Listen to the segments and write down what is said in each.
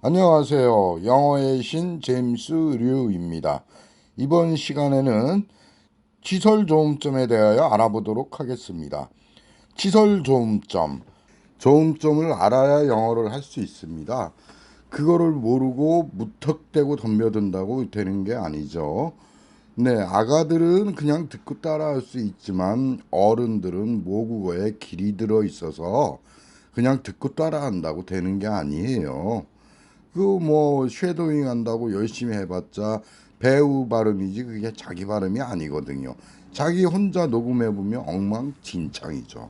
안녕하세요. 영어의 신 제임스 류입니다. 이번 시간에는 치설 조음점에 대하여 알아보도록 하겠습니다. 치설 조음점. 조음점을 알아야 영어를 할 수 있습니다. 그거를 모르고 무턱대고 덤벼든다고 되는 게 아니죠. 네, 아가들은 그냥 듣고 따라할 수 있지만 어른들은 모국어에 길이 들어 있어서 그냥 듣고 따라한다고 되는 게 아니에요. 그 뭐 쉐도잉 한다고 열심히 해봤자 배우 발음이지 그게 자기 발음이 아니거든요. 자기 혼자 녹음해 보면 엉망진창이죠.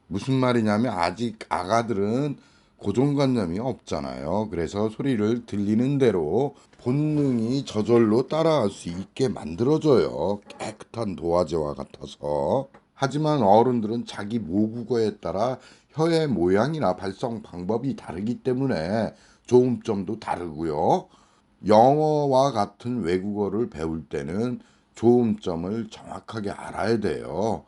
무슨 말이냐면 아직 아가들은 고정관념이 없잖아요. 그래서 소리를 들리는 대로 본능이 저절로 따라할 수 있게 만들어줘요. 깨끗한 도화지와 같아서. 하지만 어른들은 자기 모국어에 따라 혀의 모양이나 발성 방법이 다르기 때문에 조음점도 다르고요. 영어와 같은 외국어를 배울 때는 조음점을 정확하게 알아야 돼요.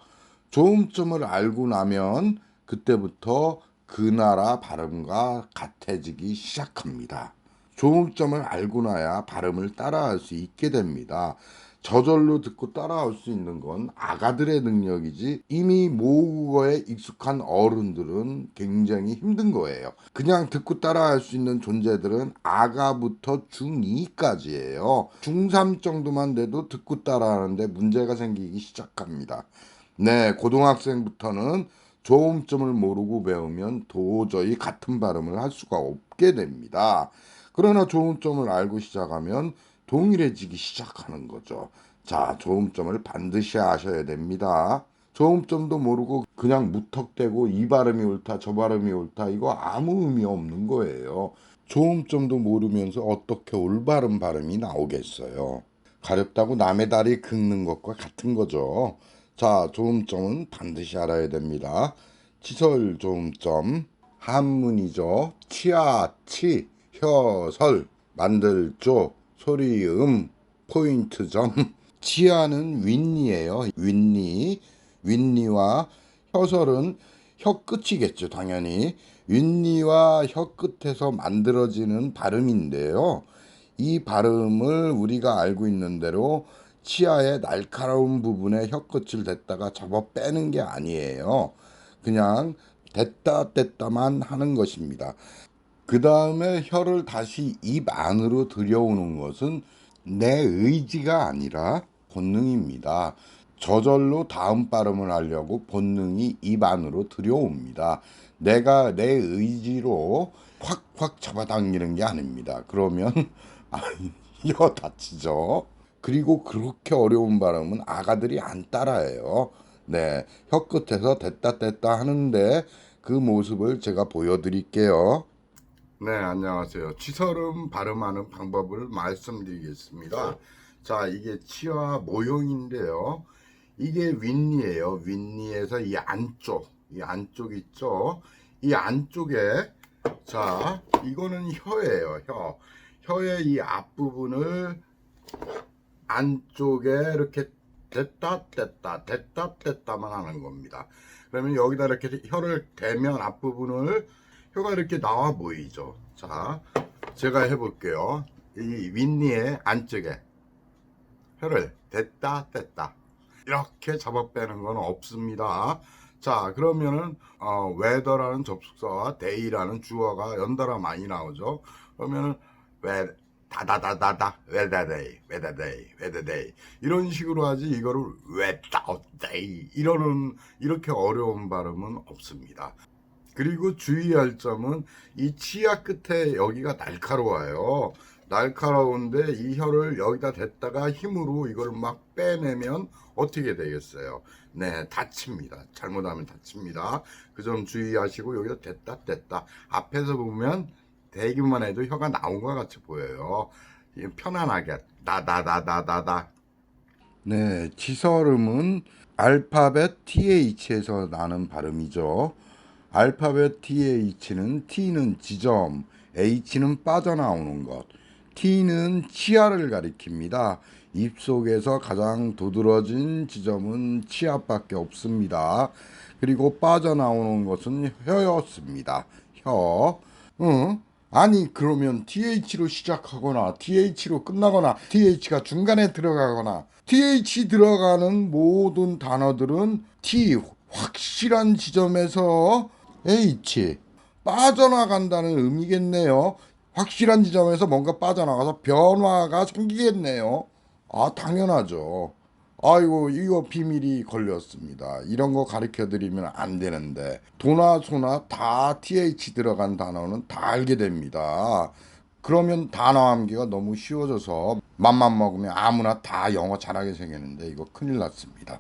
조음점을 알고 나면 그때부터 그 나라 발음과 같아지기 시작합니다. 조음점을 알고 나야 발음을 따라할 수 있게 됩니다. 저절로 듣고 따라할 수 있는 건 아가들의 능력이지 이미 모국어에 익숙한 어른들은 굉장히 힘든 거예요. 그냥 듣고 따라할 수 있는 존재들은 아가부터 중2까지예요. 중3 정도만 돼도 듣고 따라하는데 문제가 생기기 시작합니다. 네, 고등학생부터는 조음점을 모르고 배우면 도저히 같은 발음을 할 수가 없게 됩니다. 그러나 조음점을 알고 시작하면 동일해지기 시작하는 거죠. 자, 조음점을 반드시 아셔야 됩니다. 조음점도 모르고 그냥 무턱대고 이 발음이 옳다, 저 발음이 옳다, 이거 아무 의미 없는 거예요. 조음점도 모르면서 어떻게 올바른 발음이 나오겠어요. 가렵다고 남의 다리 긁는 것과 같은 거죠. 자, 조음점은 반드시 알아야 됩니다. 치설 조음점, 한문이죠. 치아, 치, 혀설, 만들조, 소리음, 포인트점. 치아는 윗니예요. 윗니. 윗니와 혀설은 혀 끝이겠죠, 당연히. 윗니와 혀 끝에서 만들어지는 발음인데요. 이 발음을 우리가 알고 있는 대로 치아의 날카로운 부분에 혀끝을 댔다가 접어 빼는 게 아니에요. 그냥 댔다 뗐다만 하는 것입니다. 그 다음에 혀를 다시 입 안으로 들여오는 것은 내 의지가 아니라 본능입니다. 저절로 다음 발음을 하려고 본능이 입 안으로 들여옵니다. 내가 내 의지로 확확 잡아당기는 게 아닙니다. 그러면 혀 다치죠. 그리고 그렇게 어려운 발음은 아가들이 안 따라해요. 네, 혀 끝에서 됐다 뗐다 하는데 그 모습을 제가 보여드릴게요. 네, 안녕하세요. 치설음 발음하는 방법을 말씀드리겠습니다. 자, 이게 치아 모형인데요. 이게 윗니예요. 윗니에서 이 안쪽 있죠? 이 안쪽에, 자, 이거는 혀예요, 혀. 혀의 이 앞부분을 안쪽에 이렇게 됐다 뗐다만 하는 겁니다. 그러면 여기다 이렇게 혀를 대면 앞부분을 혀가 이렇게 나와 보이죠. 자, 제가 해볼게요. 이 윗니의 안쪽에 혀를 됐다 뗐다 이렇게 잡아 빼는 건 없습니다. 자, 그러면은 whether라는 접속사와 day라는 주어가 연달아 많이 나오죠. 그러면은 whe 다다다다다 whether day 이런 식으로 하지 이거를 without day 이렇게 어려운 발음은 없습니다. 그리고 주의할 점은 이 치아 끝에 여기가 날카로워요. 날카로운데 이 혀를 여기다 댔다가 힘으로 이걸 막 빼내면 어떻게 되겠어요? 네, 다칩니다. 잘못하면 다칩니다. 그 점 주의하시고 여기다 댔다 뗐다. 앞에서 보면 대기만 해도 혀가 나온 것 같이 보여요. 편안하게 다다다다다다. 네, 지설음은 알파벳 TH에서 나는 발음이죠. 알파벳 TH는 T는 지점, H는 빠져나오는 것, T는 치아를 가리킵니다. 입속에서 가장 도드러진 지점은 치아밖에 없습니다. 그리고 빠져나오는 것은 혀였습니다. 혀. 아니 그러면 th로 시작하거나 th로 끝나거나 th가 중간에 들어가거나 th 들어가는 모든 단어들은 t 확실한 지점에서 h 빠져나간다는 의미겠네요. 확실한 지점에서 뭔가 빠져나가서 변화가 생기겠네요. 아 당연하죠. 아이고 이거 비밀이 걸렸습니다. 이런 거 가르쳐 드리면 안 되는데 도나 소나 다 th 들어간 단어는 다 알게 됩니다. 그러면 단어 암기가 너무 쉬워져서 맘만 먹으면 아무나 다 영어 잘하게 생겼는데 이거 큰일 났습니다.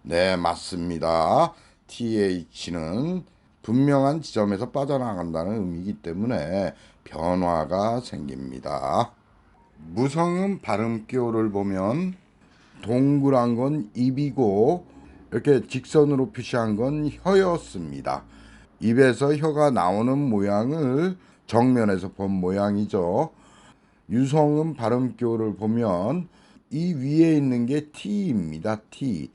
네 맞습니다. th는 분명한 지점에서 빠져나간다는 의미이기 때문에 변화가 생깁니다. 무성음 발음기호를 보면 동그란 건 입이고 이렇게 직선으로 표시한 건 혀였습니다. 입에서 혀가 나오는 모양을 정면에서 본 모양이죠. 유성음 발음기호를 보면 이 위에 있는 게 T입니다. T.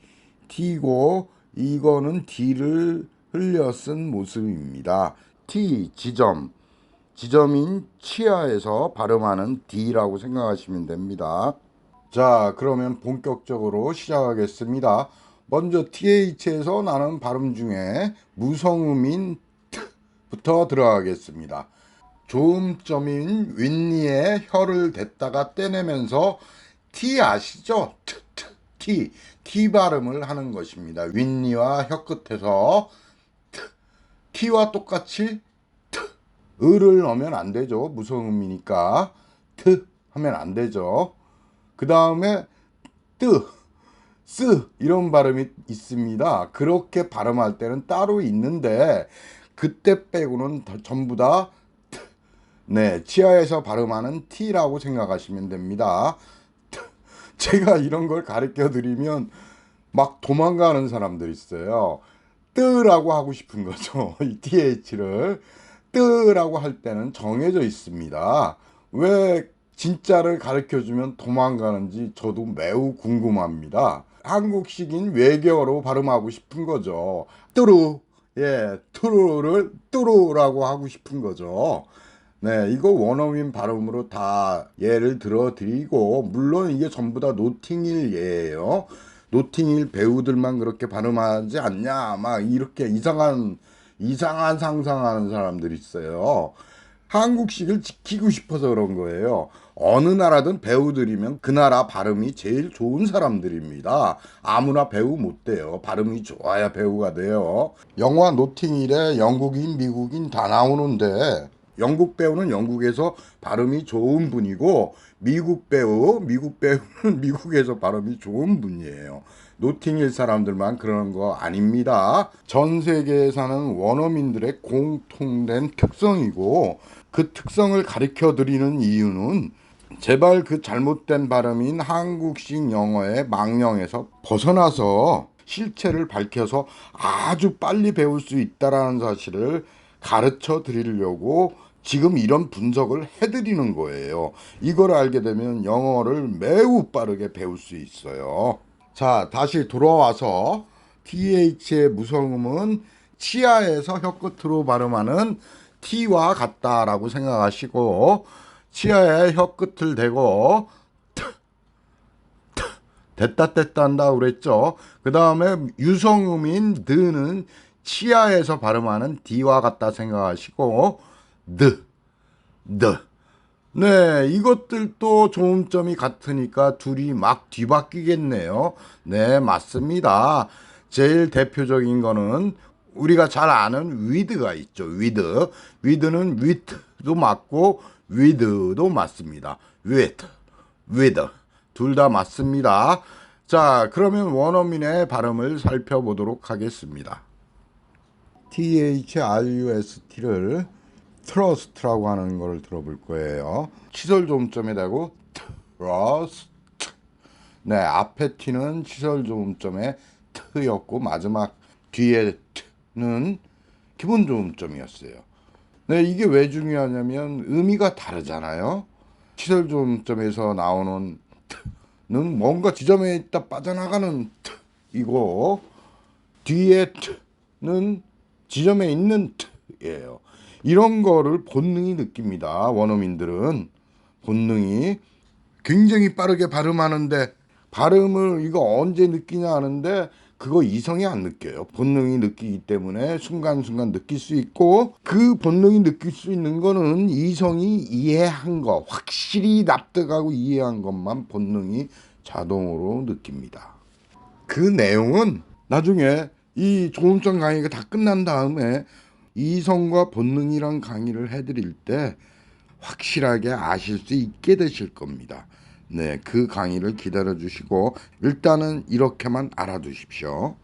T고 이거는 D를 흘려 쓴 모습입니다. T 지점. 지점인 치아에서 발음하는 D라고 생각하시면 됩니다. 자, 그러면 본격적으로 시작하겠습니다. 먼저 TH에서 나는 발음 중에 무성음인 T부터 들어가겠습니다. 조음점인 윗니에 혀를 댔다가 떼내면서 T 아시죠? T 발음을 하는 것입니다. 윗니와 혀 끝에서 T와 똑같이 을을 넣으면 안 되죠. 무성음이니까 하면 안 되죠. 그 다음에 쓰 이런 발음이 있습니다. 그렇게 발음할 때는 따로 있는데 그때 빼고는 전부 다 네, 치아에서 발음하는 T라고 생각하시면 됩니다. 제가 이런 걸 가르쳐 드리면 막 도망가는 사람들 있어요. 뜨라고 하고 싶은 거죠. 이 TH를 뜨라고 할 때는 정해져 있습니다. 왜 진짜를 가르쳐주면 도망가는지 저도 매우 궁금합니다. 한국식인 외계어로 발음하고 싶은 거죠. 뚜루, 예, 뚜루를 뚜루라고 하고 싶은 거죠. 네, 이거 원어민 발음으로 다 예를 들어 드리고, 물론 이게 전부 다 노팅힐 예예요. 노팅힐 배우들만 그렇게 발음하지 않냐, 막 이렇게 이상한 상상하는 사람들이 있어요. 한국식을 지키고 싶어서 그런 거예요. 어느 나라든 배우들이면 그 나라 발음이 제일 좋은 사람들입니다. 아무나 배우 못 돼요. 발음이 좋아야 배우가 돼요. 영화 노팅힐에 영국인, 미국인 다 나오는데 영국 배우는 영국에서 발음이 좋은 분이고 미국 배우는 미국에서 발음이 좋은 분이에요. 노팅힐 사람들만 그러는 거 아닙니다. 전 세계에 사는 원어민들의 공통된 특성이고 그 특성을 가르쳐 드리는 이유는 제발 그 잘못된 발음인 한국식 영어의 망령에서 벗어나서 실체를 밝혀서 아주 빨리 배울 수 있다라는 사실을 가르쳐 드리려고 지금 이런 분석을 해드리는 거예요. 이걸 알게 되면 영어를 매우 빠르게 배울 수 있어요. 자, 다시 돌아와서 TH의 무성음은 치아에서 혀 끝으로 발음하는 T와 같다라고 생각하시고 치아에 혀 끝을 대고 됐다 뗐다 한다 그랬죠. 그 다음에 유성음인 드는 치아에서 발음하는 D와 같다 생각하시고 드. 네, 이것들도 조음점이 같으니까 둘이 막 뒤바뀌겠네요. 네, 맞습니다. 제일 대표적인 거는 우리가 잘 아는 위드가 있죠. 위드는 위트도 맞고 위드도 맞습니다. 위드. 둘 다 맞습니다. 자, 그러면 원어민의 발음을 살펴보도록 하겠습니다. THRUST를 트러스트라고 하는 걸 들어볼 거예요. 치설 조음점에 대고 트러스트. 네, 앞에 T는 치설 조음점에 트였고 마지막 뒤에 T는 기본 조음점이었어요. 네, 이게 왜 중요하냐면 의미가 다르잖아요. 치설 조음점에서 나오는 T는 뭔가 지점에 있다 빠져나가는 T이고 뒤에 T는 지점에 있는 T예요. 이런 거를 본능이 느낍니다. 원어민들은 본능이 굉장히 빠르게 발음하는데 발음을 이거 언제 느끼냐 하는데 그거 이성이 안 느껴요. 본능이 느끼기 때문에 순간순간 느낄 수 있고 그 본능이 느낄 수 있는 거는 이성이 이해한 거 확실히 납득하고 이해한 것만 본능이 자동으로 느낍니다. 그 내용은 나중에 이 조음점 강의가 다 끝난 다음에 이성과 본능이란 강의를 해드릴 때 확실하게 아실 수 있게 되실 겁니다. 네, 그 강의를 기다려 주시고 일단은 이렇게만 알아두십시오.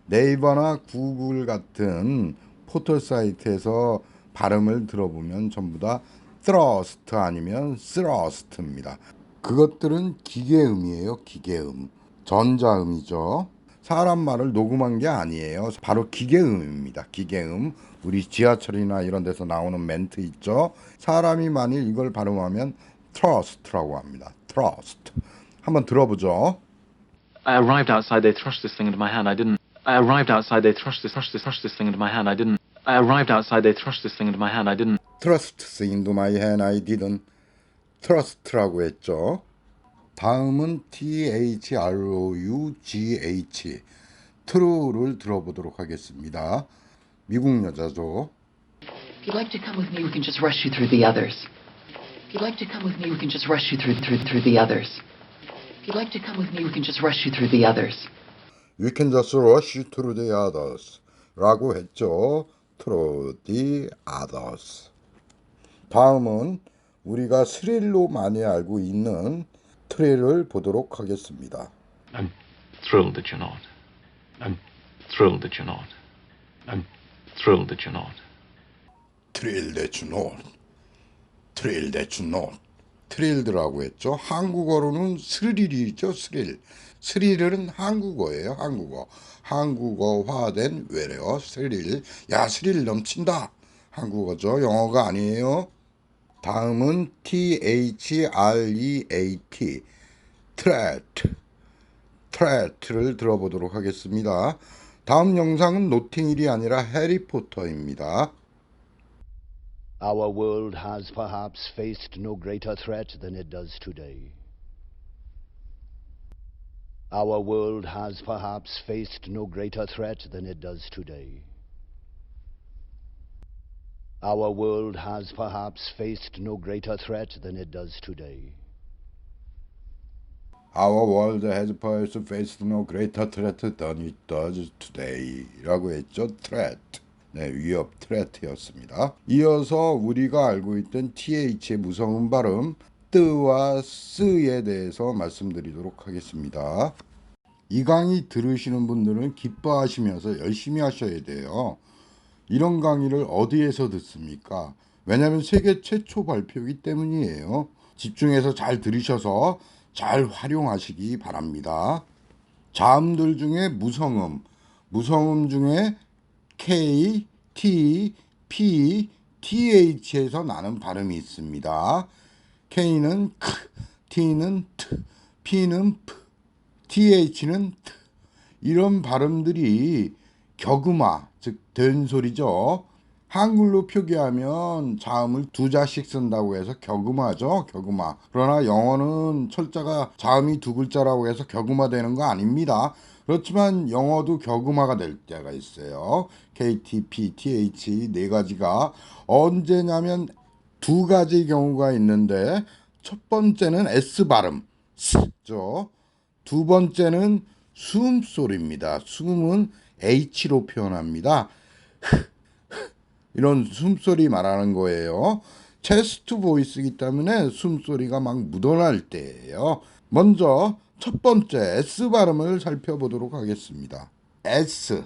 네이버나 구글 같은 포털 사이트에서 발음을 들어보면 전부 다 thrust 아니면 thrust입니다. 그것들은 기계음이에요. 기계음. 전자음이죠. 사람 말을 녹음한 게 아니에요. 바로 기계음입니다. 기계음. 우리 지하철이나 이런 데서 나오는 멘트 있죠. 사람이 만일 이걸 발음하면 trust라고 합니다. trust. 한번 들어보죠. I arrived outside, they thrust this thing into my hand, I didn't. I arrived outside, they thrust this thing into my hand, I didn't. I arrived outside, they thrust this thing into my hand, I didn't. Trust into my hand, I didn't. trust라고 했죠. 다음은 THROUGH true를 들어보도록 하겠습니다. 미국 여자죠. If you'd like to come with me, we can just rush you through the others. If you'd like to come with me, we can just rush you through the others. If you'd like to come with me, we can just rush you through the others. We can just rush through the others 라고 했죠. through the others. 다음은 우리가 스릴로 많이 알고 있는 트릴을 보도록 하겠습니다. I'm thrilled that you're not. I'm thrilled that you're not. I'm thrilled that you're not. Thrill that you know. Thrill that you know. 트릴드라고 했죠. 한국어로는 스릴이죠. 스릴. 스릴은 한국어예요. 한국어. 한국어화된 외래어 스릴. 야, 스릴 넘친다. 한국어죠. 영어가 아니에요. 다음은 THREAT. threat. threat를 들어보도록 하겠습니다. 다음 영상은 노팅힐이 아니라 해리포터입니다. Our world has perhaps faced no greater threat than it does today. Our world has perhaps faced no greater threat than it does today. Our world has perhaps faced no greater threat than it does today. Our world has perhaps faced no greater threat than it does today 라고 했죠. threat. 네, 위협 threat였습니다. 이어서 우리가 알고 있던 TH의 무성음 발음 뜨와 쓰에 대해서 말씀드리도록 하겠습니다. 이 강의 들으시는 분들은 기뻐하시면서 열심히 하셔야 돼요. 이런 강의를 어디에서 듣습니까? 왜냐하면 세계 최초 발표이기 때문이에요. 집중해서 잘 들으셔서 잘 활용하시기 바랍니다. 자음들 중에 무성음 중에 K, T, P, TH에서 나는 발음이 있습니다. K는 K, T는 T, P는 P, TH는 T. 이런 발음들이 격음화, 즉 된소리죠. 한글로 표기하면 자음을 두 자씩 쓴다고 해서 격음화죠. 격음화. 그러나 영어는 철자가 자음이 두 글자라고 해서 격음화 되는 거 아닙니다. 그렇지만 영어도 격음화가 될 때가 있어요. K, T, P, TH 네 가지가 언제냐면 두 가지 경우가 있는데 첫 번째는 S 발음, 스죠. 두 번째는 숨소리입니다. 숨은 H로 표현합니다. 이런 숨소리 말하는 거예요. 체스트 보이스이기 때문에 숨소리가 막 묻어날 때예요. 먼저 첫 번째 S 발음을 살펴보도록 하겠습니다. S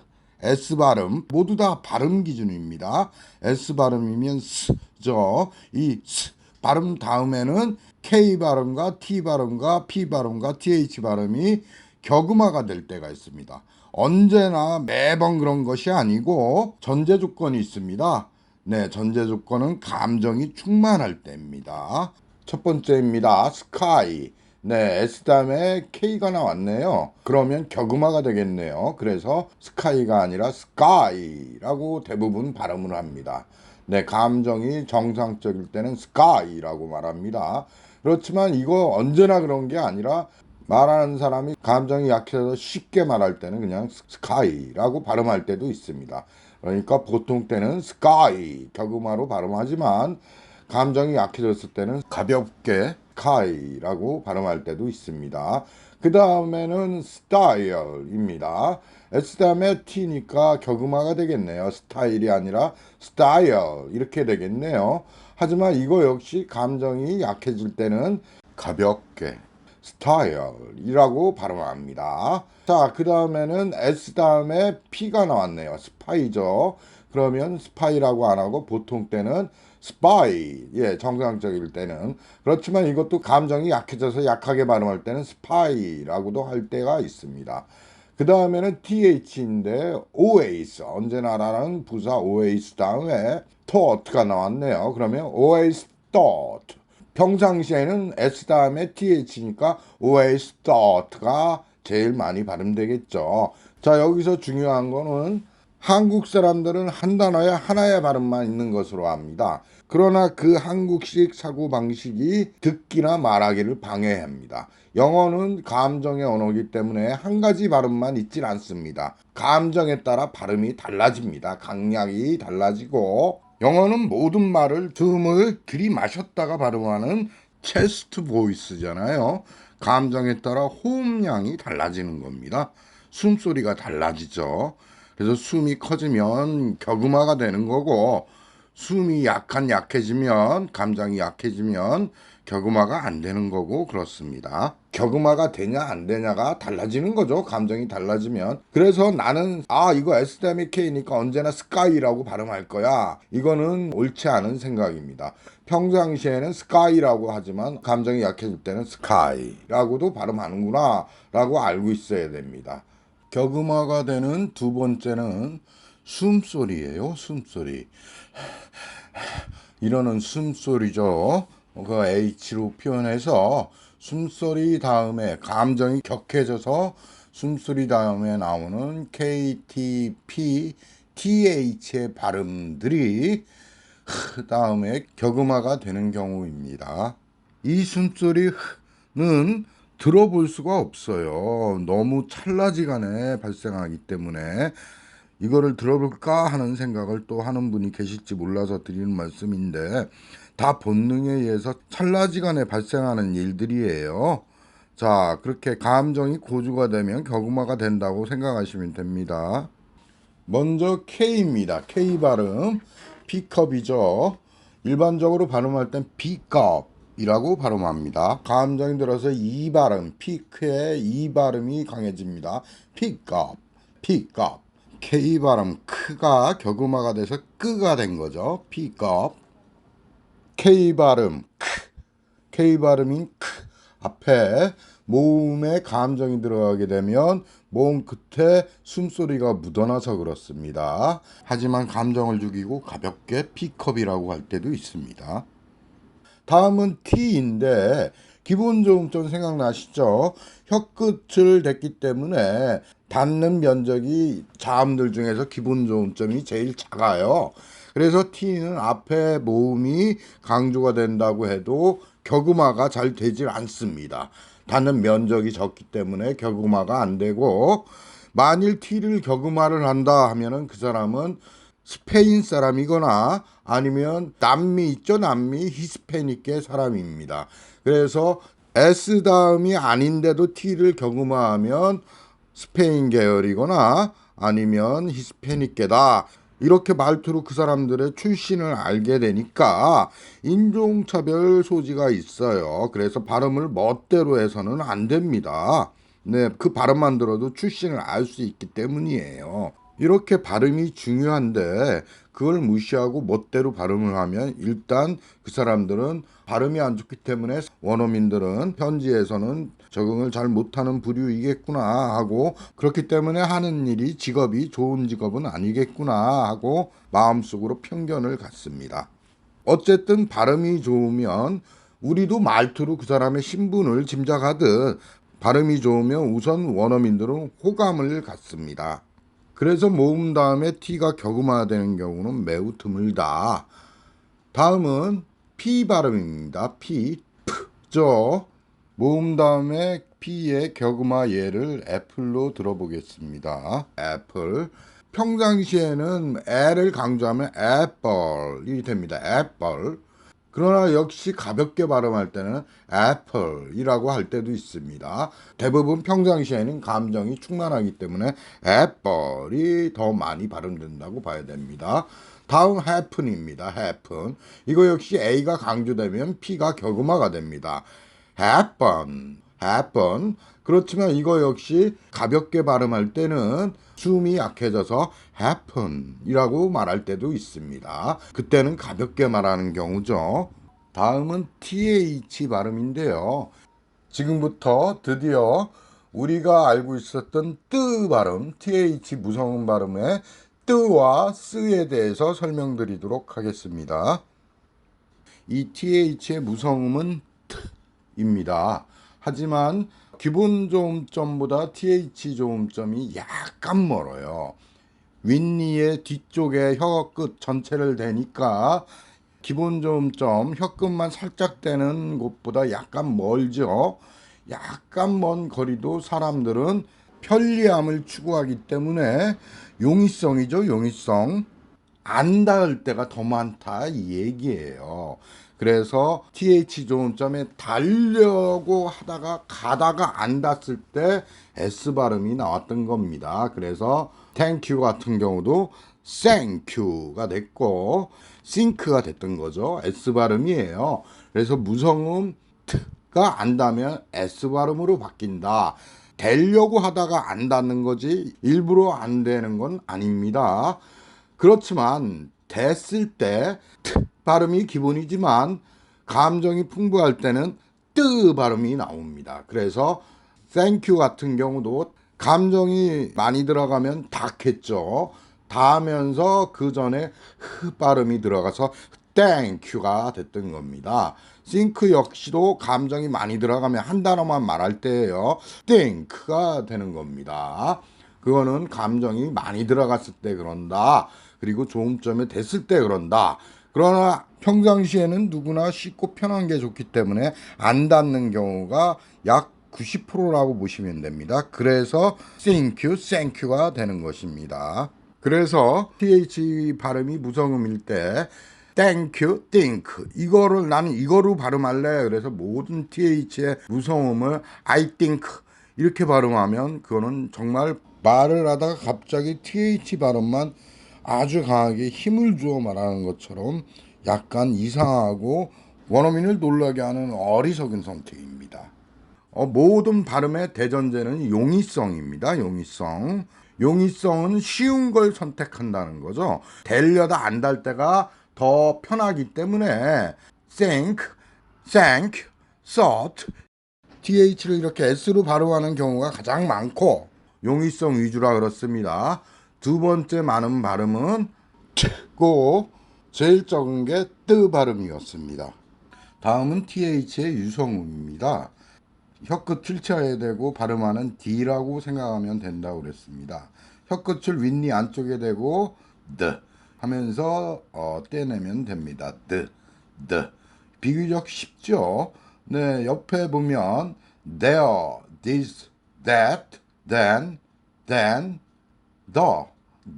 발음 모두 다 발음 기준입니다. S 발음이면 스죠. 이 스 발음 다음에는 K 발음과 T 발음과 P 발음과 TH 발음이 격음화가 될 때가 있습니다. 언제나 매번 그런 것이 아니고 전제 조건이 있습니다. 네, 전제 조건은 감정이 충만할 때입니다. 첫 번째입니다. sky. 네, S 다음에 K가 나왔네요. 그러면 격음화가 되겠네요. 그래서 sky가 아니라 sky라고 대부분 발음을 합니다. 네, 감정이 정상적일 때는 sky라고 말합니다. 그렇지만 이거 언제나 그런 게 아니라 말하는 사람이 감정이 약해서 쉽게 말할 때는 그냥 sky라고 발음할 때도 있습니다. 그러니까 보통 때는 sky 격음화로 발음하지만 감정이 약해졌을 때는 가볍게 sky라고 발음할 때도 있습니다. 그 다음에는 style입니다. S 다음에 T니까 격음화가 되겠네요. 스타일이 아니라 style 이렇게 되겠네요. 하지만 이거 역시 감정이 약해질 때는 가볍게 style이라고 발음합니다. 자, 그 다음에는 S 다음에 P가 나왔네요. 스파이죠. 그러면 스파이라고 안 하고 보통 때는 spy, 예, 정상적일 때는. 그렇지만 이것도 감정이 약해져서 약하게 발음할 때는 spy라고도 할 때가 있습니다. 그 다음에는 th인데 always, 언제나라는 부사 always 다음에 thought가 나왔네요. 그러면 always thought. 평상시에는 s 다음에 th니까 always thought가 제일 많이 발음되겠죠. 자, 여기서 중요한 거는 한국 사람들은 한 단어에 하나의 발음만 있는 것으로 압니다. 그러나 그 한국식 사고방식이 듣기나 말하기를 방해합니다. 영어는 감정의 언어이기 때문에 한 가지 발음만 있질 않습니다. 감정에 따라 발음이 달라집니다. 강약이 달라지고 영어는 모든 말을 틈을 들이마셨다가 발음하는 체스트 보이스잖아요. 감정에 따라 호흡량이 달라지는 겁니다. 숨소리가 달라지죠. 그래서 숨이 커지면 격음화가 되는 거고 숨이 약해지면 감정이 약해지면 격음화가 안 되는 거고 그렇습니다. 격음화가 되냐 안 되냐가 달라지는 거죠. 감정이 달라지면. 그래서 나는 이거 S 다음에 K니까 언제나 스카이라고 발음할 거야. 이거는 옳지 않은 생각입니다. 평상시에는 스카이라고 하지만 감정이 약해질 때는 스카이라고도 발음하는구나 라고 알고 있어야 됩니다. 격음화가 되는 두 번째는 숨소리예요. 숨소리. 이러는 숨소리죠. 그 H로 표현해서 숨소리 다음에 감정이 격해져서 숨소리 다음에 나오는 K, T, P, TH의 발음들이 다음에 격음화가 되는 경우입니다. 이 숨소리는 들어볼 수가 없어요. 너무 찰나지간에 발생하기 때문에 이거를 들어볼까 하는 생각을 또 하는 분이 계실지 몰라서 드리는 말씀인데 다 본능에 의해서 찰나지간에 발생하는 일들이에요. 자, 그렇게 감정이 고주가 되면 격음화가 된다고 생각하시면 됩니다. 먼저 K입니다. K 발음 B컵이죠. 일반적으로 발음할 땐 B컵 이라고 발음합니다. 감정이 들어서 이 발음, 피크의 이 발음이 강해집니다. 픽업, 픽업. K 발음 크가 격음화가 돼서 끄가 된 거죠. 픽업. K 발음 K 발음인 크 앞에 모음에 감정이 들어가게 되면 모음 끝에 숨소리가 묻어나서 그렇습니다. 하지만 감정을 죽이고 가볍게 픽업이라고 할 때도 있습니다. 다음은 T인데 기본 조음점 생각나시죠? 혀끝을 댔기 때문에 닿는 면적이 자음들 중에서 기본 조음점이 제일 작아요. 그래서 T는 앞에 모음이 강조가 된다고 해도 격음화가 잘 되질 않습니다. 닿는 면적이 적기 때문에 격음화가 안 되고 만일 T를 격음화를 한다 하면은 그 사람은 스페인 사람이거나 아니면 남미 있죠. 남미 히스패닉계 사람입니다. 그래서 S 다음이 아닌데도 T를 격음화하면 스페인 계열이거나 아니면 히스패닉계다. 이렇게 말투로 그 사람들의 출신을 알게 되니까 인종차별 소지가 있어요. 그래서 발음을 멋대로 해서는 안 됩니다. 네, 그 발음만 들어도 출신을 알 수 있기 때문이에요. 이렇게 발음이 중요한데 그걸 무시하고 멋대로 발음을 하면 일단 그 사람들은 발음이 안 좋기 때문에 원어민들은 현지에서는 적응을 잘 못하는 부류이겠구나 하고 그렇기 때문에 하는 일이 직업이 좋은 직업은 아니겠구나 하고 마음속으로 편견을 갖습니다. 어쨌든 발음이 좋으면 우리도 말투로 그 사람의 신분을 짐작하듯 발음이 좋으면 우선 원어민들은 호감을 갖습니다. 그래서 모음 다음에 T가 격음화되는 경우는 매우 드물다 다음은 P 발음입니다. P, P죠. 모음 다음에 P의 격음화 예를 애플로 들어보겠습니다. 애플. 평상시에는 L을 강조하면 애플이 됩니다. 애플. 그러나 역시 가볍게 발음할 때는 애플이라고 할 때도 있습니다. 대부분 평상시에는 감정이 충만하기 때문에 애플이 더 많이 발음된다고 봐야 됩니다. 다음 happen입니다. happen. 이거 역시 A가 강조되면 P가 격음화가 됩니다. happen. 그렇지만 이거 역시 가볍게 발음할 때는 숨이 약해져서 happen이라고 말할 때도 있습니다. 그때는 가볍게 말하는 경우죠. 다음은 th 발음인데요. 지금부터 드디어 우리가 알고 있었던 뜨 발음, th 무성음 발음의 뜨와 쓰에 대해서 설명드리도록 하겠습니다. 이 th의 무성음은 t입니다. 하지만 기본 조음점보다 th 조음점이 약간 멀어요. 윗니의 뒤쪽에 혀 끝 전체를 대니까 기본 조음점 혀 끝만 살짝 대는 곳보다 약간 멀죠. 약간 먼 거리도 사람들은 편리함을 추구하기 때문에 용이성이죠. 용이성. 안 닿을 때가 더 많다 이 얘기예요. 그래서 th 조음점에 닿으려고 하다가 가다가 안 닿았을 때 s 발음이 나왔던 겁니다. 그래서 thank you 같은 경우도 thank you가 됐고 think가 됐던 거죠. s 발음이에요. 그래서 무성음 t가 안 닿으면 s 발음으로 바뀐다. 되려고 하다가 안 닿는 거지 일부러 안 되는 건 아닙니다. 그렇지만 됐을 때 발음이 기본이지만 감정이 풍부할 때는 뜨 발음이 나옵니다. 그래서 thank you 같은 경우도 감정이 많이 들어가면 닿겠죠. 닿으면서 그 전에 흐 발음이 들어가서 thank you가 됐던 겁니다. think 역시도 감정이 많이 들어가면 한 단어만 말할 때예요. think가 되는 겁니다. 그거는 감정이 많이 들어갔을 때 그런다. 그리고 조음점에 됐을 때 그런다. 그러나 평상시에는 누구나 쉽고 편한 게 좋기 때문에 안 닿는 경우가 약 90%라고 보시면 됩니다. 그래서 thank you, thank you가 되는 것입니다. 그래서 th 발음이 무성음일 때 thank you, think 이거를 나는 이거로 발음할래. 그래서 모든 th의 무성음을 I think 이렇게 발음하면 그거는 정말 말을 하다가 갑자기 th 발음만 아주 강하게 힘을 주어 말하는 것처럼 약간 이상하고 원어민을 놀라게 하는 어리석은 선택입니다. 모든 발음의 대전제는 용이성입니다. 용이성. 용이성은 쉬운 걸 선택한다는 거죠. 되려다 안 달 때가 더 편하기 때문에 think, thank, thought, th를 이렇게 s로 발음하는 경우가 가장 많고 용이성 위주라 그렇습니다. 두 번째 많은 발음은 고 제일 적은 게 뜨 발음이었습니다. 다음은 th의 유성음입니다. 혀끝을 쳐야 되고 발음하는 D라고 생각하면 된다고 그랬습니다. 혀끝을 윗니 안쪽에 대고 the 하면서 떼내면 됩니다. the. 비교적 쉽죠. 네, 옆에 보면 there, this, that, then, the,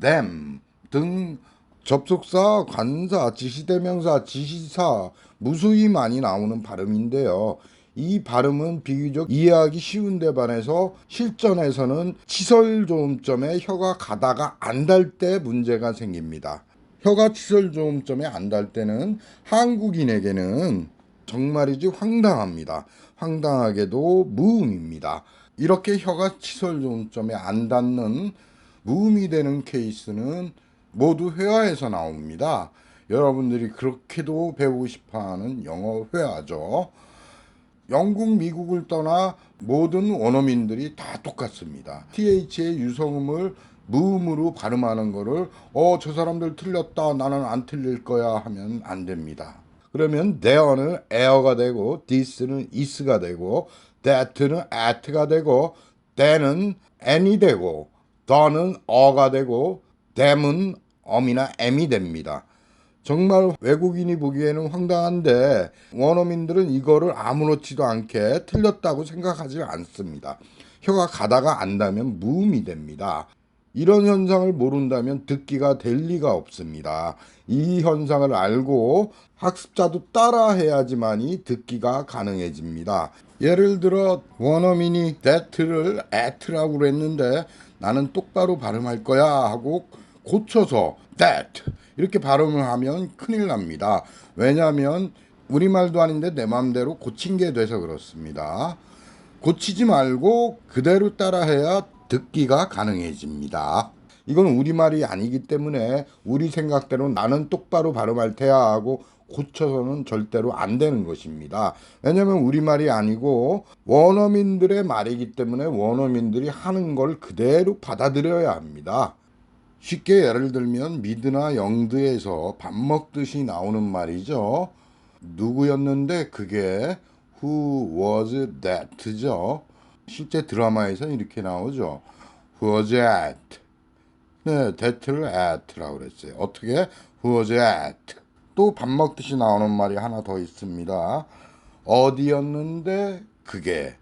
them 등 접속사, 관사, 지시대명사, 지시사 무수히 많이 나오는 발음인데요. 이 발음은 비교적 이해하기 쉬운데 반해서 실전에서는 치설 조음점에 혀가 가다가 안 닿을 때 문제가 생깁니다. 혀가 치설 조음점에 안 닿을 때는 한국인에게는 정말이지 황당합니다. 황당하게도 무음입니다. 이렇게 혀가 치설 조음점에 안 닿는 무음이 되는 케이스는 모두 회화에서 나옵니다. 여러분들이 그렇게도 배우고 싶어하는 영어 회화죠. 영국, 미국을 떠나 모든 원어민들이 다 똑같습니다. th의 유성음을 무음으로 발음하는 거를 저 사람들 틀렸다, 나는 안 틀릴 거야 하면 안 됩니다. 그러면 there는 air가 되고 this는 is가 되고 that는 at가 되고 then은 an이 되고 the는 어가 되고 them은 엄이나 m이 됩니다. 정말 외국인이 보기에는 황당한데 원어민들은 이거를 아무렇지도 않게 틀렸다고 생각하지 않습니다. 혀가 가다가 안다면 무음이 됩니다. 이런 현상을 모른다면 듣기가 될 리가 없습니다. 이 현상을 알고 학습자도 따라해야지만이 듣기가 가능해집니다. 예를 들어 원어민이 that를 at라고 그랬는데 나는 똑바로 발음할 거야 하고 고쳐서 that 이렇게 발음을 하면 큰일 납니다. 왜냐하면 우리말도 아닌데 내 맘대로 고친 게 돼서 그렇습니다. 고치지 말고 그대로 따라해야 듣기가 가능해집니다. 이건 우리말이 아니기 때문에 우리 생각대로 나는 똑바로 발음할 테야 하고 고쳐서는 절대로 안 되는 것입니다. 왜냐하면 우리말이 아니고 원어민들의 말이기 때문에 원어민들이 하는 걸 그대로 받아들여야 합니다. 쉽게 예를 들면 미드나 영드에서 밥 먹듯이 나오는 말이죠. 누구였는데 그게 Who was that죠. 실제 드라마에서 이렇게 나오죠. Who was at? 네, that를 at라고 그랬어요. 어떻게? Who was at? 또 밥 먹듯이 나오는 말이 하나 더 있습니다. 어디였는데 그게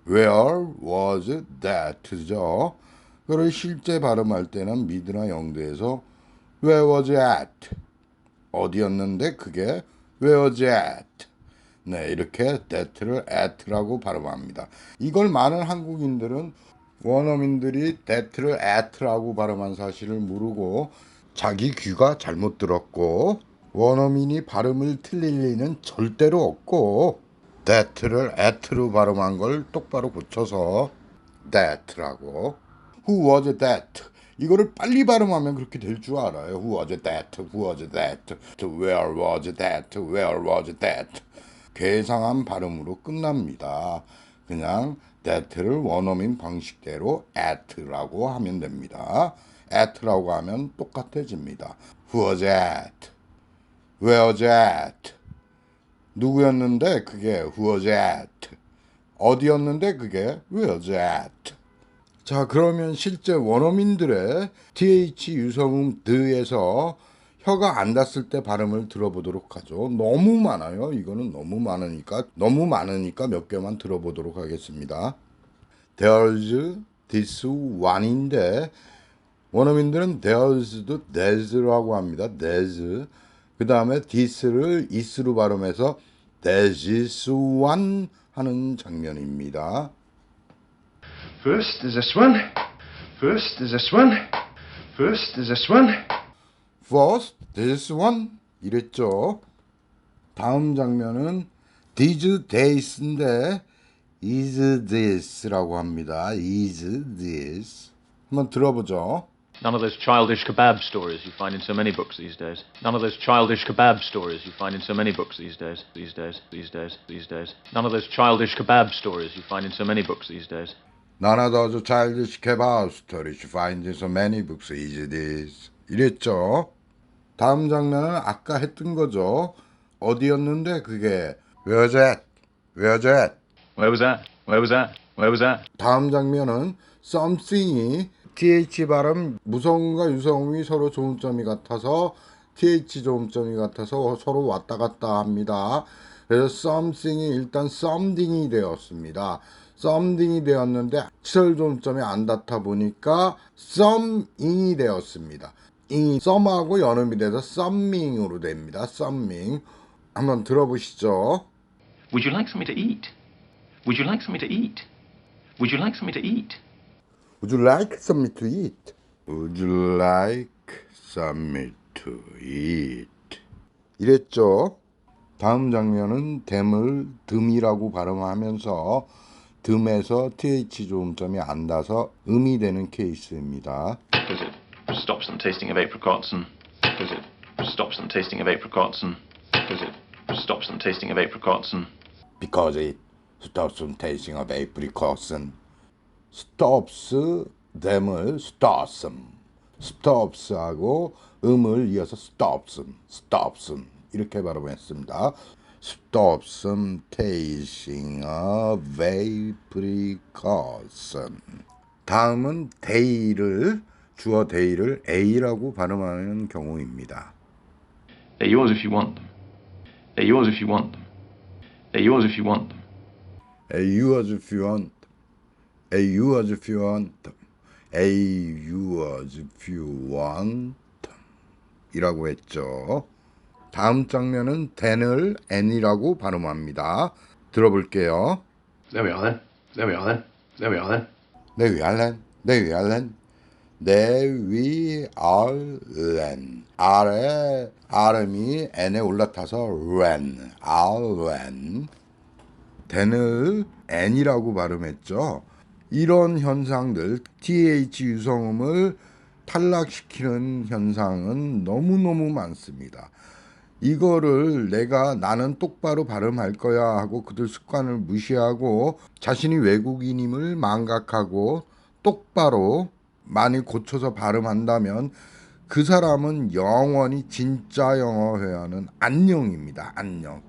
Where was that죠. 그걸 실제 발음할 때는 미드나 영드에서 Where was at? 어디였는데 그게 Where was at? 네, 이렇게 that를 at라고 발음합니다. 이걸 많은 한국인들은 원어민들이 that를 at라고 발음한 사실을 모르고 자기 귀가 잘못 들었고 원어민이 발음을 틀릴 리는 절대로 없고 that를 at로 발음한 걸 똑바로 고쳐서 that라고 Who was that? 이거를 빨리 발음하면 그렇게 될 줄 알아요. Who was that? Who was that? Where was that? Where was that? 괴상한 발음으로 끝납니다. 그냥 that를 원어민 방식대로 at라고 하면 됩니다. at라고 하면 똑같아집니다. Who was at? Where was at? 누구였는데 그게 Who was at? 어디였는데 그게 Where was at? 자, 그러면 실제 원어민들의 th 유성음 드에서 혀가 안 닿았을 때 발음을 들어보도록 하죠. 너무 많아요. 이거는 너무 많으니까 몇 개만 들어보도록 하겠습니다. There's this one인데 원어민들은 there's도 there's라고 합니다. there's. 그 다음에 this를 is로 발음해서 there's this one 하는 장면입니다. First is this one. First is this one. First is this one. First, this one 이랬죠. 다음 장면은 these days인데 is this라고 합니다. is this. 한번 들어보죠. None of those childish kebab stories you find in so many books these days. None of those childish kebab stories you find in so many books these days. These days. None of those childish kebab stories you find in so many books these days. None of those childish kebab stories you find in so many books is this. 이랬죠. 다음 장면은 아까 했던 거죠. 어디였는데 그게 Where was that? Where was that? Where was that? Where was that? Where was that? 다음 장면은 something이 th 발음 무성음과 유성음이 서로 조음점이 같아서 th 조음점이 같아서 서로 왔다 갔다 합니다. 그래서 something이 일단 something이 되었습니다. something이 되었는데 치설 조음점이 안 닿다 보니까 something이 되었습니다. 이 some하고 연음이 돼서 something으로 됩니다. something. 한번 들어보시죠. Would you like something to eat? Would you like something to eat? Would you like something to eat? Would you like something to eat? Would you like something to eat? 이랬죠. 다음 장면은 댐을 듬이라고 발음하면서 듬에서 th 조음점이 안 닿아서 음이 되는 케이스입니다. Because it stops them tasting of apricots and because it stops them tasting of apricots and because it stops them tasting of apricots and Because it stops them tasting of apricots and stops them을 stops them. stops하고 음을 이어서 stops them 이렇게 발음했습니다. stops them tasting of apricots. 다음은 day를 주어 day를 a라고 발음하는 경우입니다. They're yours if you want them. They're yours if you want them. They're yours if you want them. A yours if you want. A yours if you want. A yours if you want. 이라고 했죠. 다음 장면은 then을 n이라고 발음합니다. 들어볼게요. There we are then. There we are then. There we are then. There we are then. There we are then. There we are then. R의 R음이 N에 올라타서 ren. ren. then을 N이라고 발음했죠. 이런 현상들, TH 유성음을 탈락시키는 현상은 너무너무 많습니다. 이거를 나는 똑바로 발음할 거야 하고 그들 습관을 무시하고 자신이 외국인임을 망각하고 똑바로 많이 고쳐서 발음한다면 그 사람은 영원히 진짜 영어 회화는 안녕입니다. 안녕.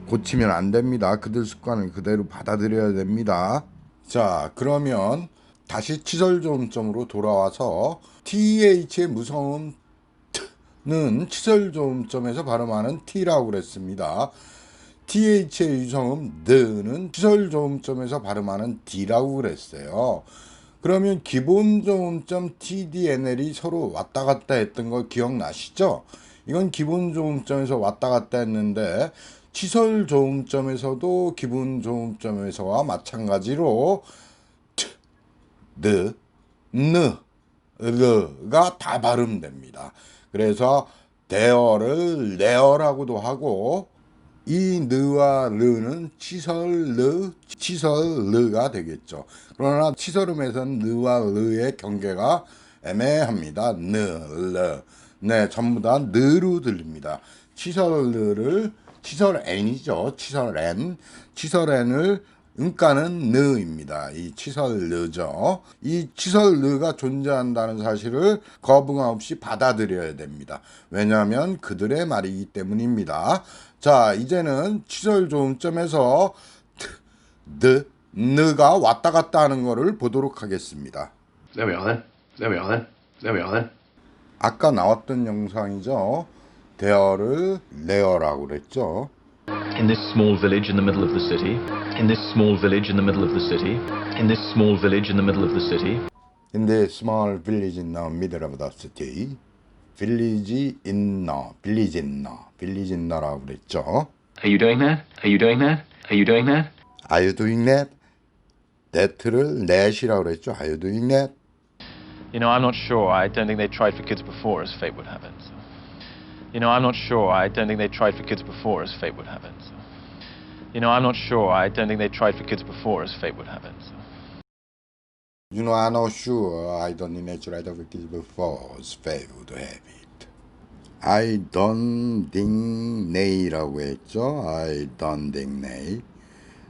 고치면 안 됩니다. 그들 습관을 그대로 받아들여야 됩니다. 자, 그러면 다시 치설조음점으로 돌아와서 TH의 무성음 는 치설조음점에서 발음하는 T라고 그랬습니다. TH의 유성음 D는 치설조음점에서 발음하는 D라고 그랬어요. 그러면 기본조음점 TDNL이 서로 왔다 갔다 했던 거 기억나시죠? 이건 기본조음점에서 왔다 갔다 했는데 치설조음점에서도 기본조음점에서와 마찬가지로 T, N, R가 다 발음됩니다. 그래서 대어를 레어라고도 하고 이 느와 르는 치설르가 되겠죠. 그러나 치설음에서는 느와 르의 경계가 애매합니다. 느, 르. 네, 전부 다 느로 들립니다. 치설르를 치설n이죠. 치설n을 음가는 느입니다. 이 치설르죠. 이 치설르가 존재한다는 사실을 거부감 없이 받아들여야 됩니다. 왜냐하면 그들의 말이기 때문입니다. 자, 이제는 치설조음점에서 느가 왔다 갔다 하는 거를 보도록 하겠습니다. There we are then. There we are then. There we are then. 아까 나왔던 영상이죠. 대어를 레어라고 그랬죠. In this small village in the middle of the city. In this small village in the middle of the city. In this small village in the middle of the city. In the small village in the middle of the city. village in the라고 그랬죠. Are you doing that? Are you doing that? Are you doing that? Are you doing that? that를 that이라고 그랬죠. Are you doing that? You know, I'm not sure. I don't think they tried for kids before, as fate would have it. You know, I'm not sure. I don't think they tried for kids before, as fate would have it. You know, I'm not sure. I don't think they tried for kids before, as fate would have it. You know, I'm not sure. I don't think they tried for kids before, as fate would have it. I don't think they라고 했죠. I don't think they.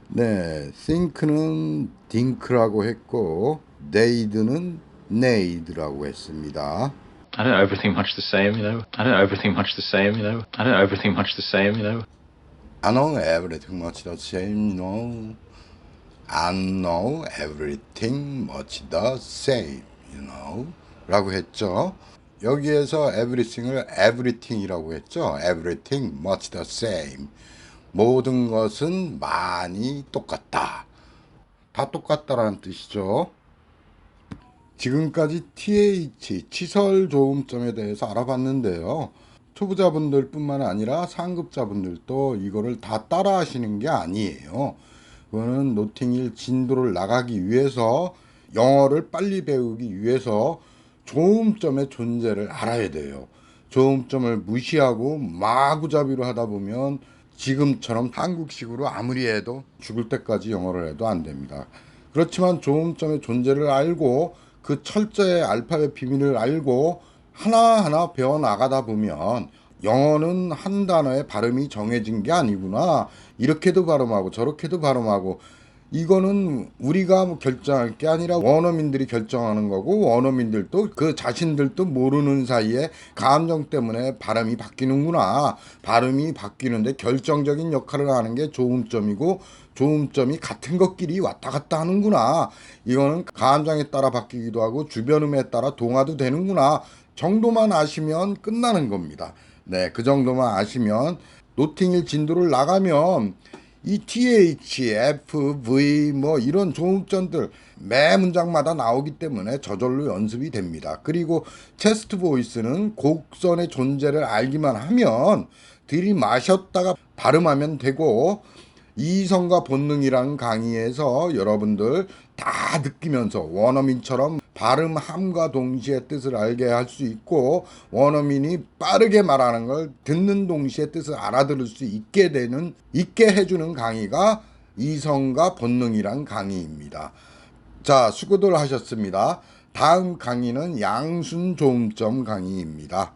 네, think는 think라고 했고, they'd는 they'd라고 했습니다. I don't know everything much the same, you know. I don't know everything much the same, you know. I don't know everything much the same, you know. I know everything much the same, you know. I know everything much the same, you know. 라고 했죠. 여기에서 everything을 everything이라고 했죠. Everything much the same. 모든 것은 많이 똑같다. 다 똑같다라는 뜻이죠. 지금까지 TH, 치설조음점에 대해서 알아봤는데요. 초보자분들 뿐만 아니라 상급자분들도 이거를 다 따라 하시는 게 아니에요. 그거는 노팅힐 진도를 나가기 위해서 영어를 빨리 배우기 위해서 조음점의 존재를 알아야 돼요. 조음점을 무시하고 마구잡이로 하다 보면 지금처럼 한국식으로 아무리 해도 죽을 때까지 영어를 해도 안 됩니다. 그렇지만 조음점의 존재를 알고 그 철저의 알파벳 비밀을 알고 하나하나 배워나가다 보면 영어는 한 단어의 발음이 정해진 게 아니구나. 이렇게도 발음하고 저렇게도 발음하고 이거는 우리가 결정할 게 아니라 원어민들이 결정하는 거고 원어민들도 그 자신들도 모르는 사이에 감정 때문에 발음이 바뀌는구나. 발음이 바뀌는데 결정적인 역할을 하는 게 조음점이고 조음점이 같은 것끼리 왔다 갔다 하는구나. 이거는 감정에 따라 바뀌기도 하고 주변음에 따라 동화도 되는구나. 정도만 아시면 끝나는 겁니다. 네, 그 정도만 아시면 노팅힐 진도를 나가면 이 TH, F, V 뭐 이런 조음전들 매 문장마다 나오기 때문에 저절로 연습이 됩니다. 그리고 체스트 보이스는 곡선의 존재를 알기만 하면 들이마셨다가 발음하면 되고, 이성과 본능이라는 강의에서 여러분들 다 느끼면서 원어민처럼 발음함과 동시에 뜻을 알게 할 수 있고, 원어민이 빠르게 말하는 걸 듣는 동시에 뜻을 알아들을 수 있게 해주는 강의가 이성과 본능이란 강의입니다. 자, 수고들 하셨습니다. 다음 강의는 양순 조음점 강의입니다.